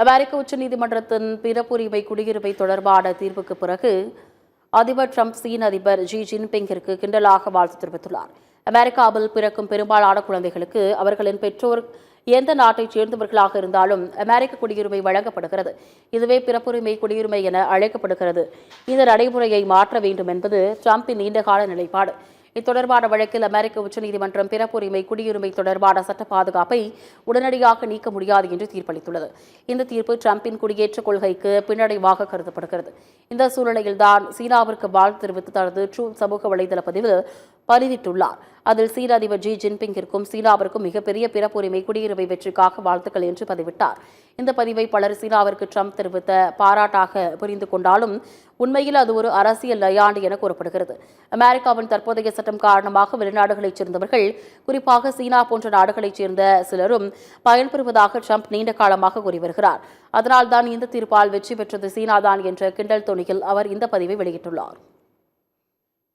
அமெரிக்க உச்சநீதிமன்றத்தின் பிறப்புரிமை குடியுரிமை தொடர்பான தீர்ப்புக்கு பிறகு அதிபர் ட்ரம்ப் சீன அதிபர் ஜி ஜின்பிங்கிற்கு கிண்டலாக வாழ்த்து தெரிவித்துள்ளார். அமெரிக்காவில் பிறக்கும் பெரும்பாலான குழந்தைகளுக்கு அவர்களின் பெற்றோர் எந்த நாட்டைச் சேர்ந்தவர்களாக இருந்தாலும் அமெரிக்க குடியுரிமை வழங்கப்படுகிறது. இதுவே பிறப்புரிமை குடியுரிமை என அழைக்கப்படுகிறது. இந்த நடைமுறையை மாற்ற வேண்டும் என்பது ட்ரம்பின் நீண்டகால நிலைப்பாடு. இத்தொடர்பான வழக்கில் அமெரிக்க உச்சநீதிமன்றம் பிறப்புரிமை குடியுரிமை தொடர்பான சட்ட பாதுகாப்பை உடனடியாக நீக்க முடியாது என்று தீர்ப்பளித்துள்ளது. இந்த தீர்ப்பு ட்ரம்பின் குடியேற்ற கொள்கைக்கு பின்னடைவாக கருதப்படுகிறது. இந்த சூழ்நிலையில்தான் சீனாவிற்கு வாழ்த்து தெரிவித்து தனது ட்ரூத் சமூக வலைதள பதிவில் பதிவிட்டுள்ளார். அதில் சீன அதிபர் ஜி ஜின்பிங்கிற்கும் சீனாவிற்கும் மிகப்பெரிய பிறப்புரிமை குடியுரிமை வெற்றிக்காக வாழ்த்துக்கள் என்று பதிவிட்டார். இந்த பதிவை பலர் சீனாவிற்கு ட்ரம்ப் தெரிவித்த பாராட்டாக புரிந்து கொண்டாலும் உண்மையில் அது ஒரு அரசியல் நையாண்டி என கூறப்படுகிறது. அமெரிக்காவின் தற்போதைய சட்டம் காரணமாக வெளிநாடுகளைச் சேர்ந்தவர்கள், குறிப்பாக சீனா போன்ற நாடுகளைச் சேர்ந்த சிலரும் பயன்பெறுவதாக ட்ரம்ப் நீண்ட காலமாக கூறி வருகிறார். அதனால்தான் இந்த தீர்ப்பால் வெற்றி பெற்றது சீனாதான் என்ற கிண்டல் தொனியில் அவர் இந்த பதிவை வெளியிட்டுள்ளார்.